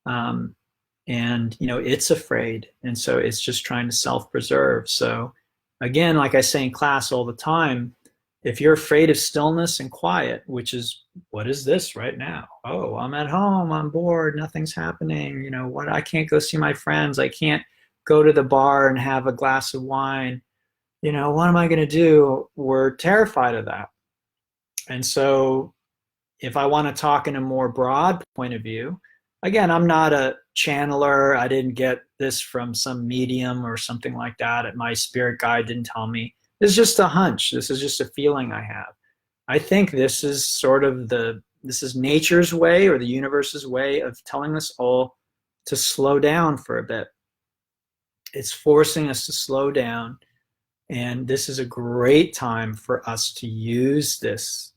And, you know, it's afraid. And so it's just trying to self-preserve. So again, like I say in class all the time, if you're afraid of stillness and quiet, which is, what is this right now? Oh, I'm at home, I'm bored, nothing's happening. You know, what? I can't go see my friends. I can't go to the bar and have a glass of wine. You know, what am I going to do? We're terrified of that. And so if I want to talk in a more broad point of view, again, I'm not a channeler. I didn't get this from some medium or something like that. My spirit guide didn't tell me. This is just a hunch. This is just a feeling I have. I think this is sort of this is nature's way or the universe's way of telling us all to slow down for a bit. It's forcing us to slow down. And this is a great time for us to use this,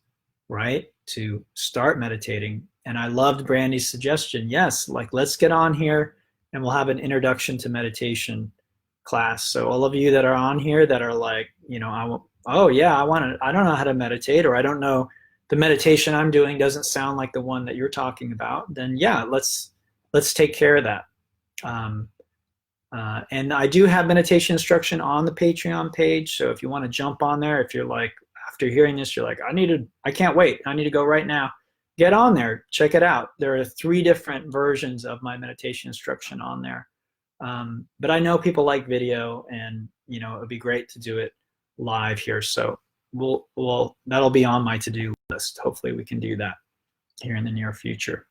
right? To start meditating. And I loved Brandy's suggestion. Yes, like let's get on here and we'll have an introduction to meditation class. So all of you that are on here that are like, you know, I don't know how to meditate, or I don't know, the meditation I'm doing doesn't sound like the one that you're talking about, then yeah, let's take care of that. And I do have meditation instruction on the Patreon page. So if you want to jump on there, if you're like, after hearing this, you're like, I can't wait. I need to go right now. Get on there, check it out. There are 3 different versions of my meditation instruction on there. But I know people like video, and it'd be great to do it live here. So that'll be on my to-do list. Hopefully we can do that here in the near future.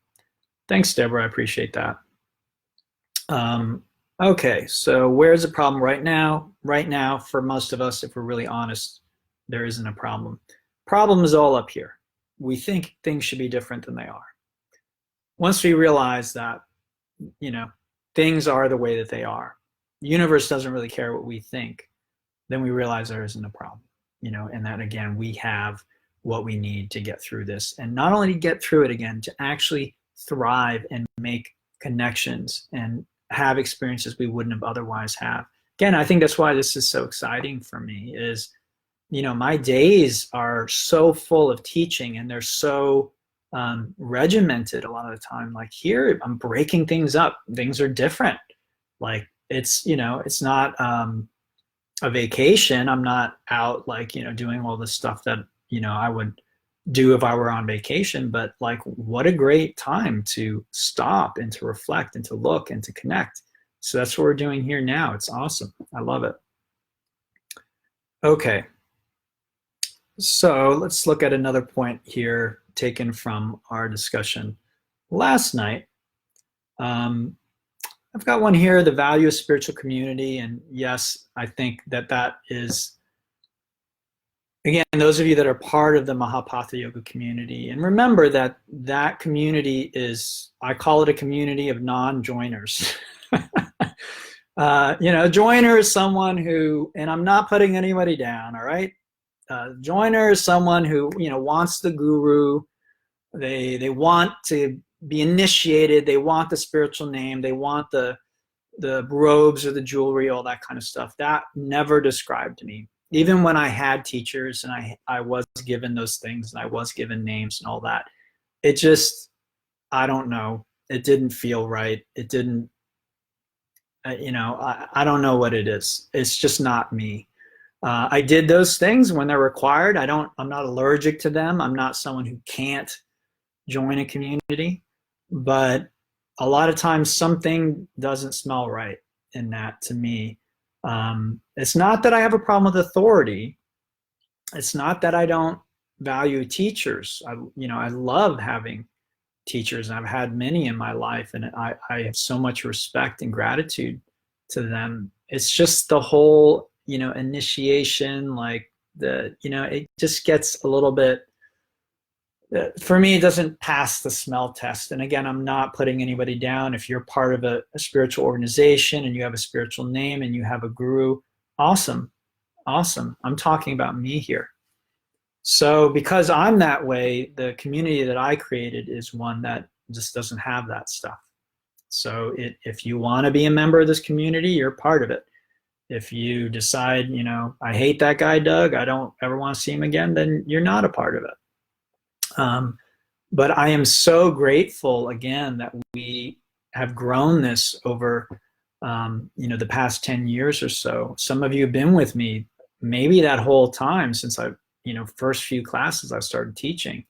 Thanks, Deborah. I appreciate that. Okay, so where's the problem right now? Right now, for most of us, if we're really honest, there isn't a problem. Problem is all up here. We think things should be different than they are. Once we realize that, things are the way that they are, the universe doesn't really care what we think, then we realize there isn't a problem, and that, again, we have what we need to get through this. And not only to get through it, again, to actually thrive and make connections and have experiences we wouldn't have otherwise have. Again, I think that's why this is so exciting for me is, my days are so full of teaching, and they're so regimented a lot of the time. Like here, I'm breaking things up. Things are different. Like it's not a vacation. I'm not out doing all the stuff that, I would do if I were on vacation, but like what a great time to stop and to reflect and to look and to connect. So that's what we're doing here now. It's awesome. I love it. Okay. So let's look at another point here taken from our discussion last night. I've got one here, the value of spiritual community. And yes, I think that is, again, those of you that are part of the Mahapatha Yoga community, and remember that community is, I call it a community of non-joiners. Joiner is someone who, and I'm not putting anybody down, all right? Joiner is someone who, wants the guru. They want to be initiated. They want the spiritual name. They want the robes or the jewelry, all that kind of stuff. That never described me. Even when I had teachers and I was given those things and I was given names and all that, it just, I don't know. It didn't feel right. It didn't, I don't know what it is. It's just not me. I did those things when they're required. I'm not allergic to them. I'm not someone who can't join a community, but a lot of times something doesn't smell right in that to me. It's not that I have a problem with authority. It's not that I don't value teachers. I love having teachers, and I've had many in my life, and I have so much respect and gratitude to them. It's just the whole, initiation, it just gets a little bit, for me, it doesn't pass the smell test. And again, I'm not putting anybody down. If you're part of a spiritual organization and you have a spiritual name and you have a guru, awesome. I'm talking about me here. So because I'm that way, the community that I created is one that just doesn't have that stuff. So if you want to be a member of this community, you're part of it. If you decide, I hate that guy, Doug, I don't ever want to see him again, then you're not a part of it. But I am so grateful, again, that we have grown this over, the past 10 years or so. Some of you have been with me maybe that whole time since first few classes I started teaching.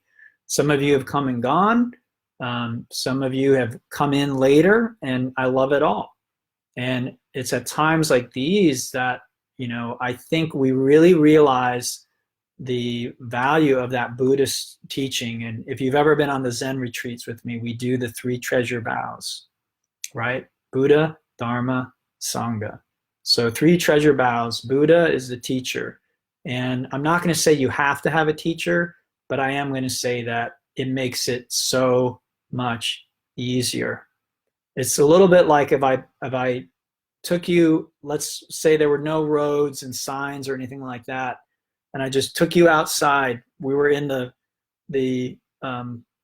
Some of you have come and gone. Some of you have come in later, and I love it all. And it's at times like these that, I think we really realize the value of that Buddhist teaching. And if you've ever been on the Zen retreats with me, we do the 3 treasure vows, right? Buddha, Dharma, Sangha. So 3 treasure vows. Buddha is the teacher. And I'm not going to say you have to have a teacher, but I am going to say that it makes it so much easier. It's a little bit like if I took you, let's say there were no roads and signs or anything like that, and I just took you outside. We were in the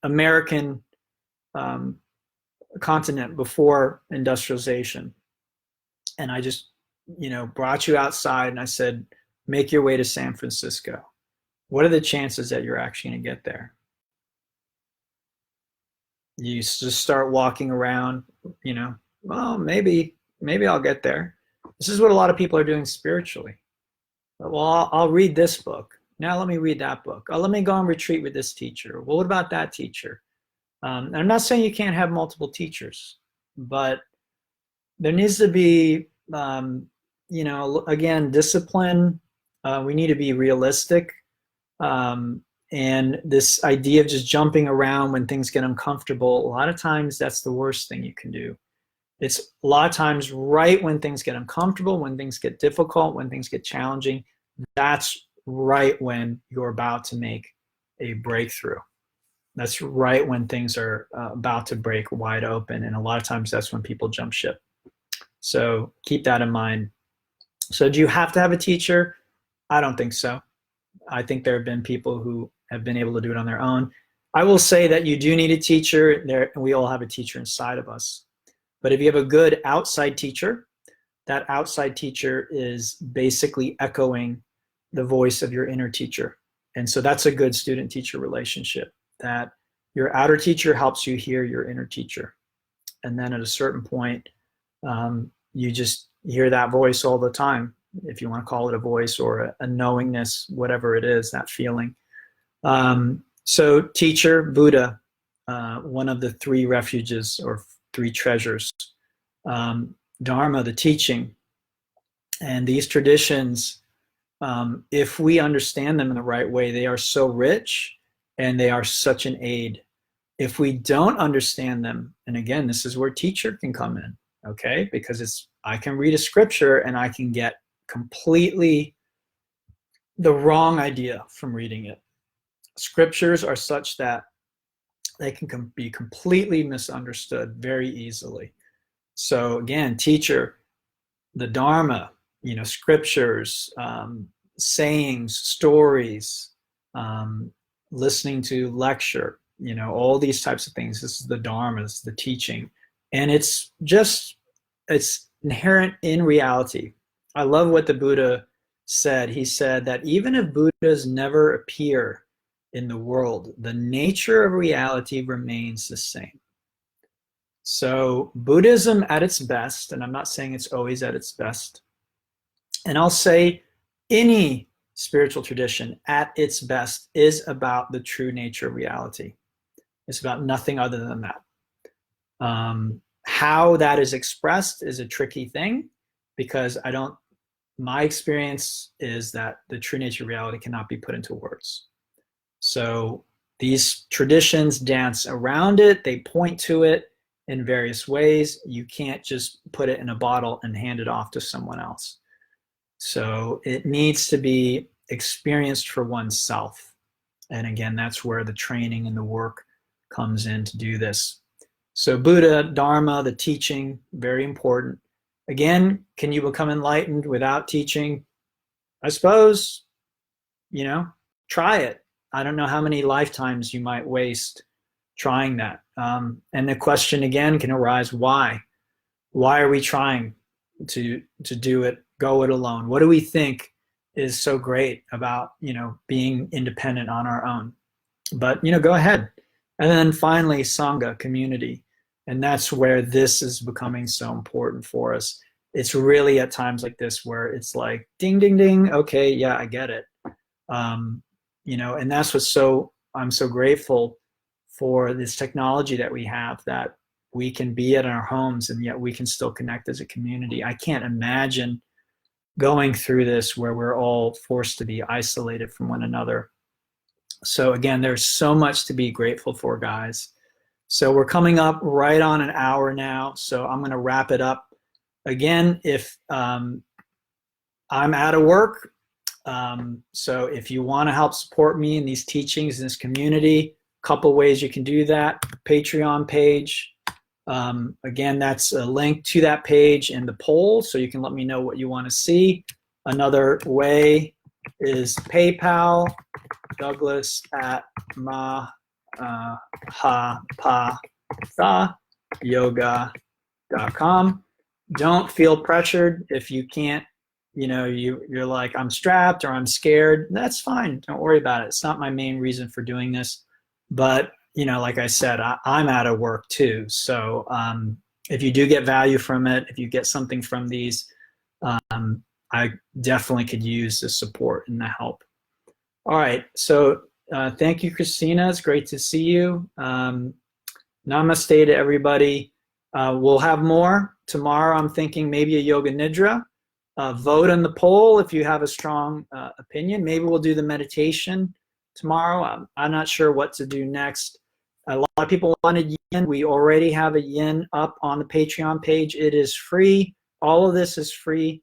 American continent before industrialization, and I just brought you outside and I said, make your way to San Francisco. What are the chances that you're actually going to get there? You just start walking around, well, maybe I'll get there. This is what a lot of people are doing spiritually. Well, I'll read this book. Now let me read that book. Oh, let me go on retreat with this teacher. Well, what about that teacher? I'm not saying you can't have multiple teachers, but there needs to be, again, discipline. We need to be realistic. And this idea of just jumping around when things get uncomfortable, a lot of times that's the worst thing you can do. It's a lot of times right when things get uncomfortable, when things get difficult, when things get challenging, that's right when you're about to make a breakthrough. That's right when things are about to break wide open. And a lot of times that's when people jump ship. So keep that in mind. So do you have to have a teacher? I don't think so. I think there have been people who have been able to do it on their own. I will say that you do need a teacher. We all have a teacher inside of us. But if you have a good outside teacher, that outside teacher is basically echoing the voice of your inner teacher. And so that's a good student-teacher relationship, that your outer teacher helps you hear your inner teacher. And then at a certain point, you just hear that voice all the time, if you want to call it a voice or a knowingness, whatever it is, that feeling. So teacher, Buddha, one of the three refuges or three treasures. Dharma, the teaching. And these traditions, if we understand them in the right way, they are so rich and they are such an aid. If we don't understand them, and again, this is where teacher can come in, okay? Because I can read a scripture and I can get completely the wrong idea from reading it. Scriptures are such that they can be completely misunderstood very easily. So again, teacher, the Dharma, scriptures, sayings, stories, listening to lecture, all these types of things. This is the Dharma, this is the teaching. And it's inherent in reality. I love what the Buddha said. He said that even if Buddhas never appear in the world, the nature of reality remains the same. So Buddhism at its best, and I'm not saying it's always at its best, and I'll say any spiritual tradition at its best is about the true nature of reality. It's about nothing other than that. How that is expressed is a tricky thing, because my experience is that the true nature of reality cannot be put into words. So these traditions dance around it, they point to it in various ways. You can't just put it in a bottle and hand it off to someone else. So it needs to be experienced for oneself. And again, that's where the training and the work comes in to do this. So Buddha, Dharma, the teaching, very important. Again, can you become enlightened without teaching? I suppose, try it. I don't know how many lifetimes you might waste trying that. And the question again can arise, why? Why are we trying to do it, go it alone? What do we think is so great about, being independent on our own? But, go ahead. And then finally, Sangha, community. And that's where this is becoming so important for us. It's really at times like this where it's like, ding, ding, ding. Okay, yeah, I get it. And that's I'm so grateful for this technology that we have, that we can be at our homes and yet we can still connect as a community. I can't imagine going through this where we're all forced to be isolated from one another. So again, there's so much to be grateful for, guys. So we're coming up right on an hour now. So I'm going to wrap it up. Again, if I'm out of work, so if you want to help support me in these teachings in this community, a couple ways you can do that. Patreon page. Again, that's a link to that page in the poll, so you can let me know what you want to see. Another way is PayPal, Douglas at mahapathayoga.com. Don't feel pressured if you can't, you're like, I'm strapped or I'm scared. That's fine. Don't worry about it. It's not my main reason for doing this. But, like I said, I'm out of work too. So if you do get value from it, if you get something from these, I definitely could use the support and the help. All right. So thank you, Christina. It's great to see you. Namaste to everybody. We'll have more tomorrow. I'm thinking maybe a yoga nidra. Vote on the poll if you have a strong opinion. Maybe we'll do the meditation tomorrow. I'm not sure what to do next. A lot of people wanted yin. We already have a yin up on the Patreon page. It is free. All of this is free.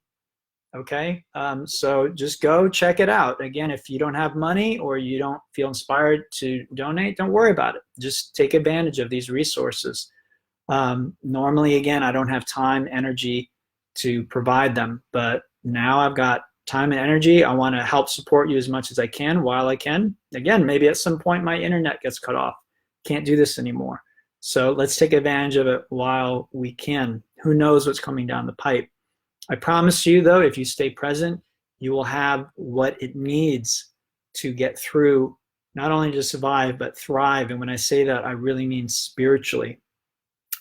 Okay, so just go check it out. Again, if you don't have money or you don't feel inspired to donate, don't worry about it. Just take advantage of these resources. Normally, again, I don't have time, energy to provide them, but now I've got time and energy. I want to help support you as much as I can while I can. Again, maybe at some point my internet gets cut off. Can't do this anymore. So let's take advantage of it while we can. Who knows what's coming down the pipe? I promise you, though, if you stay present, you will have what it needs to get through, not only to survive, but thrive. And when I say that, I really mean spiritually.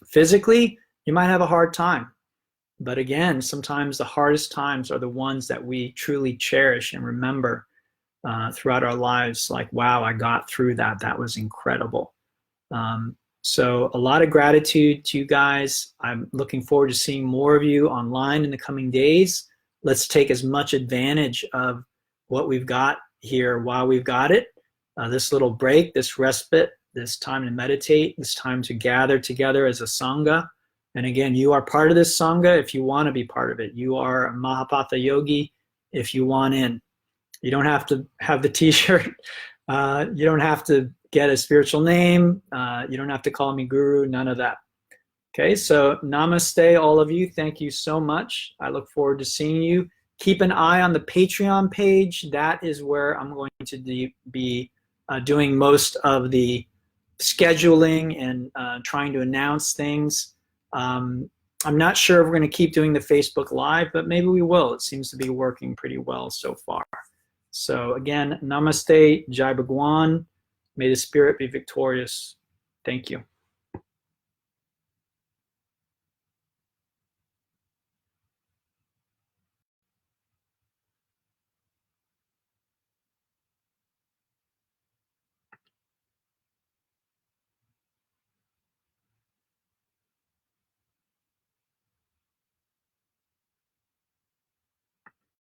Physically, you might have a hard time. But again, sometimes the hardest times are the ones that we truly cherish and remember throughout our lives. Like, wow, I got through that. That was incredible. So a lot of gratitude to you guys. I'm looking forward to seeing more of you online in the coming days. Let's take as much advantage of what we've got here while we've got it. This little break, this respite, this time to meditate, this time to gather together as a Sangha. And again, you are part of this Sangha if you want to be part of it. You are a Mahapatha Yogi if you want in. You don't have to have the t-shirt. You don't have to get a spiritual name. You don't have to call me guru, none of that. Okay, so namaste, all of you. Thank you so much. I look forward to seeing you. Keep an eye on the Patreon page. That is where I'm going to be doing most of the scheduling and trying to announce things. I'm not sure if we're going to keep doing the Facebook Live, but maybe we will. It seems to be working pretty well so far. So again, namaste, Jai Bhagwan. May the spirit be victorious. Thank you.